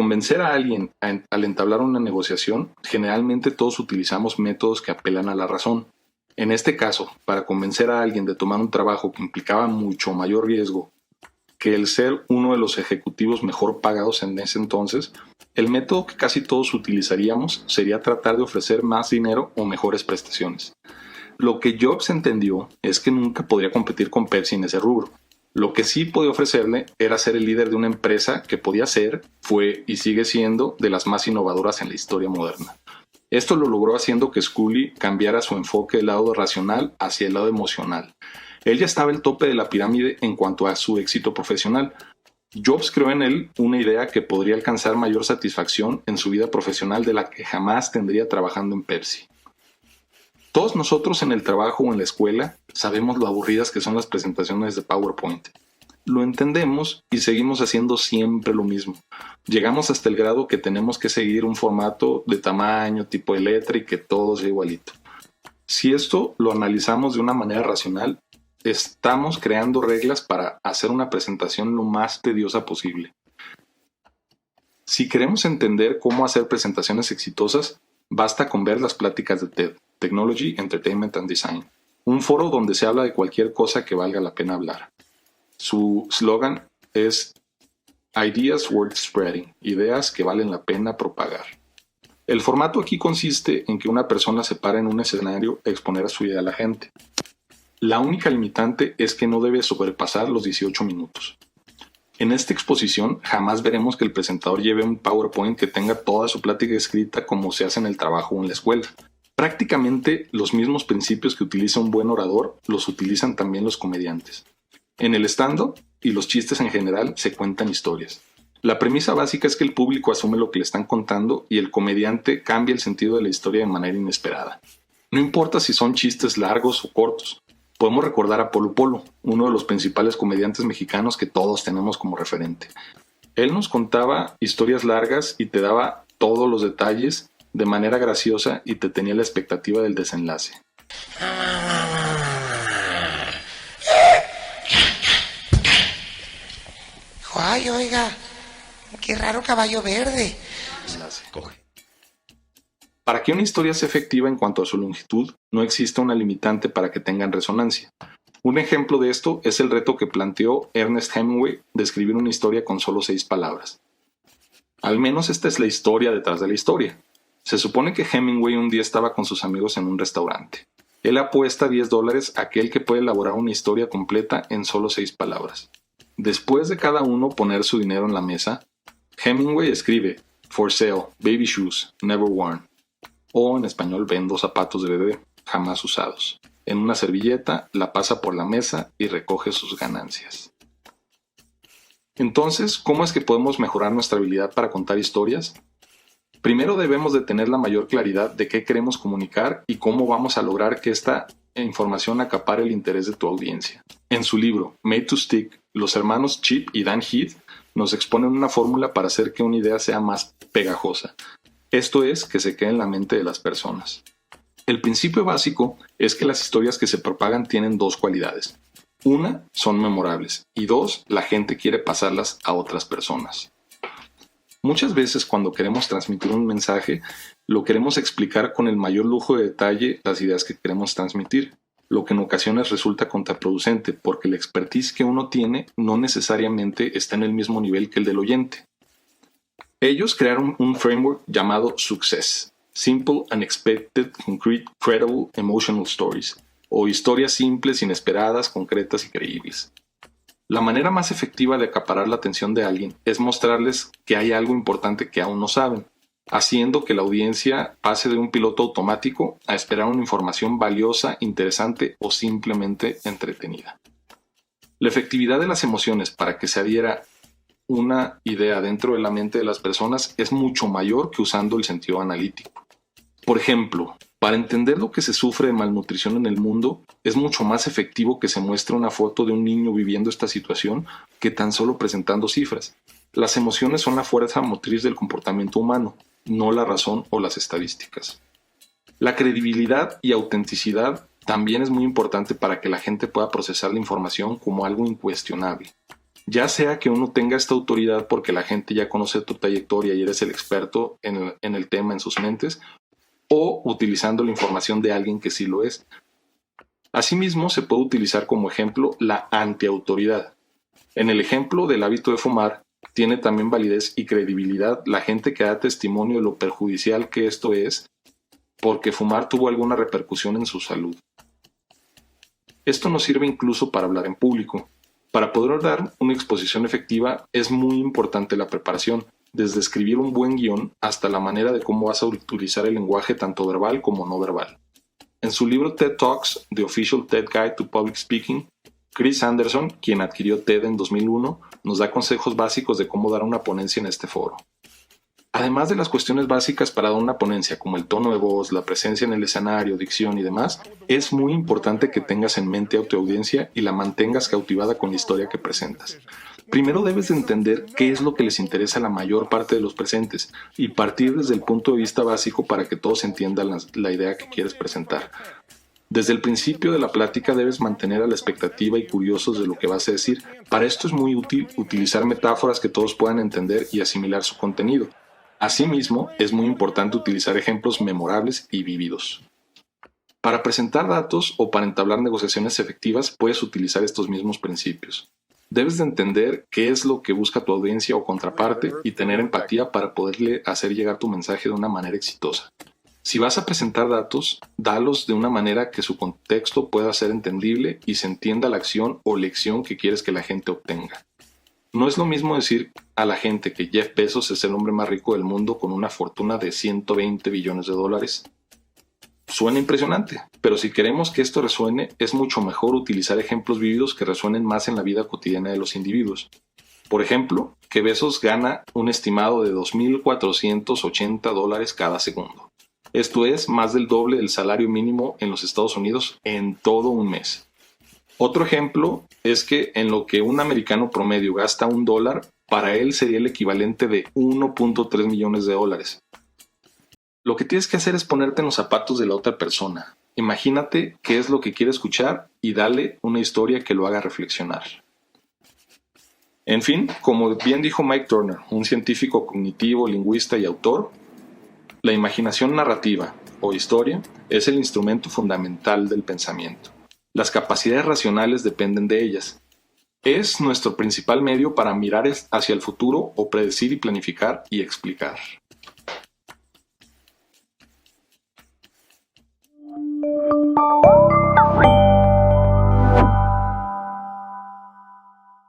convencer a alguien al entablar una negociación, generalmente todos utilizamos métodos que apelan a la razón. En este caso, para convencer a alguien de tomar un trabajo que implicaba mucho mayor riesgo que el ser uno de los ejecutivos mejor pagados en ese entonces, el método que casi todos utilizaríamos sería tratar de ofrecer más dinero o mejores prestaciones. Lo que Jobs entendió es que nunca podría competir con Pepsi en ese rubro. Lo que sí podía ofrecerle era ser el líder de una empresa que podía ser, fue y sigue siendo de las más innovadoras en la historia moderna. Esto lo logró haciendo que Scully cambiara su enfoque del lado racional hacia el lado emocional. Él ya estaba al tope de la pirámide en cuanto a su éxito profesional. Jobs creó en él una idea que podría alcanzar mayor satisfacción en su vida profesional de la que jamás tendría trabajando en Pepsi. Todos nosotros en el trabajo o en la escuela sabemos lo aburridas que son las presentaciones de PowerPoint. Lo entendemos y seguimos haciendo siempre lo mismo. Llegamos hasta el grado que tenemos que seguir un formato de tamaño, tipo de letra y que todo sea igualito. Si esto lo analizamos de una manera racional, estamos creando reglas para hacer una presentación lo más tediosa posible. Si queremos entender cómo hacer presentaciones exitosas, basta con ver las pláticas de TED, Technology, Entertainment and Design, un foro donde se habla de cualquier cosa que valga la pena hablar. Su slogan es Ideas Worth Spreading, ideas que valen la pena propagar. El formato aquí consiste en que una persona se para en un escenario a exponer su idea a la gente. La única limitante es que no debe sobrepasar los 18 minutos. En esta exposición jamás veremos que el presentador lleve un PowerPoint que tenga toda su plática escrita como se hace en el trabajo o en la escuela. Prácticamente los mismos principios que utiliza un buen orador los utilizan también los comediantes. En el stand-up y los chistes en general se cuentan historias. La premisa básica es que el público asume lo que le están contando y el comediante cambia el sentido de la historia de manera inesperada. No importa si son chistes largos o cortos. Podemos recordar a Polo Polo, uno de los principales comediantes mexicanos que todos tenemos como referente. Él nos contaba historias largas y te daba todos los detalles de manera graciosa y te tenía la expectativa del desenlace. Ay, oiga, qué raro caballo verde. Coge. Para que una historia sea efectiva en cuanto a su longitud, no existe una limitante para que tengan resonancia. Un ejemplo de esto es el reto que planteó Ernest Hemingway de escribir una historia con solo 6 palabras. Al menos esta es la historia detrás de la historia. Se supone que Hemingway un día estaba con sus amigos en un restaurante. Él apuesta $10 a aquel que puede elaborar una historia completa en solo 6 palabras. Después de cada uno poner su dinero en la mesa, Hemingway escribe For sale, baby shoes, never worn. O en español, vendo zapatos de bebé, jamás usados. En una servilleta, la pasa por la mesa y recoge sus ganancias. Entonces, ¿cómo es que podemos mejorar nuestra habilidad para contar historias? Primero debemos de tener la mayor claridad de qué queremos comunicar y cómo vamos a lograr que esta información acapare el interés de tu audiencia. En su libro, Made to Stick, los hermanos Chip y Dan Heath nos exponen una fórmula para hacer que una idea sea más pegajosa. Esto es, que se quede en la mente de las personas. El principio básico es que las historias que se propagan tienen 2 cualidades. Una, son memorables, y 2, la gente quiere pasarlas a otras personas. Muchas veces cuando queremos transmitir un mensaje, lo queremos explicar con el mayor lujo de detalle las ideas que queremos transmitir, lo que en ocasiones resulta contraproducente porque la expertise que uno tiene no necesariamente está en el mismo nivel que el del oyente. Ellos crearon un framework llamado Success, Simple, Unexpected, Concrete, Credible, Emotional Stories, o historias simples, inesperadas, concretas y creíbles. La manera más efectiva de acaparar la atención de alguien es mostrarles que hay algo importante que aún no saben, haciendo que la audiencia pase de un piloto automático a esperar una información valiosa, interesante o simplemente entretenida. La efectividad de las emociones para que se adhiera una idea dentro de la mente de las personas es mucho mayor que usando el sentido analítico. Por ejemplo, para entender lo que se sufre de malnutrición en el mundo, es mucho más efectivo que se muestre una foto de un niño viviendo esta situación que tan solo presentando cifras. Las emociones son la fuerza motriz del comportamiento humano, no la razón o las estadísticas. La credibilidad y autenticidad también es muy importante para que la gente pueda procesar la información como algo incuestionable. Ya sea que uno tenga esta autoridad porque la gente ya conoce tu trayectoria y eres el experto en el tema en sus mentes, o utilizando la información de alguien que sí lo es. Asimismo, se puede utilizar como ejemplo la antiautoridad. En el ejemplo del hábito de fumar, tiene también validez y credibilidad la gente que da testimonio de lo perjudicial que esto es porque fumar tuvo alguna repercusión en su salud. Esto nos sirve incluso para hablar en público. Para poder dar una exposición efectiva es muy importante la preparación, desde escribir un buen guión hasta la manera de cómo vas a utilizar el lenguaje tanto verbal como no verbal. En su libro TED Talks, The Official TED Guide to Public Speaking, Chris Anderson, quien adquirió TED en 2001, nos da consejos básicos de cómo dar una ponencia en este foro. Además de las cuestiones básicas para dar una ponencia, como el tono de voz, la presencia en el escenario, dicción y demás, es muy importante que tengas en mente a tu audiencia y la mantengas cautivada con la historia que presentas. Primero debes de entender qué es lo que les interesa a la mayor parte de los presentes y partir desde el punto de vista básico para que todos entiendan la idea que quieres presentar. Desde el principio de la plática debes mantener a la expectativa y curiosos de lo que vas a decir. Para esto es muy útil utilizar metáforas que todos puedan entender y asimilar su contenido. Asimismo, es muy importante utilizar ejemplos memorables y vívidos. Para presentar datos o para entablar negociaciones efectivas puedes utilizar estos mismos principios. Debes de entender qué es lo que busca tu audiencia o contraparte y tener empatía para poderle hacer llegar tu mensaje de una manera exitosa. Si vas a presentar datos, dalos de una manera que su contexto pueda ser entendible y se entienda la acción o lección que quieres que la gente obtenga. No es lo mismo decir a la gente que Jeff Bezos es el hombre más rico del mundo con una fortuna de 120 billones de dólares. Suena impresionante, pero si queremos que esto resuene, es mucho mejor utilizar ejemplos vívidos que resuenen más en la vida cotidiana de los individuos. Por ejemplo, que Bezos gana un estimado de 2.480 dólares cada segundo. Esto es más del doble del salario mínimo en los Estados Unidos en todo un mes. Otro ejemplo es que en lo que un americano promedio gasta $1, para él sería el equivalente de 1.3 millones de dólares. Lo que tienes que hacer es ponerte en los zapatos de la otra persona. Imagínate qué es lo que quiere escuchar y dale una historia que lo haga reflexionar. En fin, como bien dijo Mike Turner, un científico cognitivo, lingüista y autor, la imaginación narrativa o historia es el instrumento fundamental del pensamiento. Las capacidades racionales dependen de ellas. Es nuestro principal medio para mirar hacia el futuro o predecir y planificar y explicar.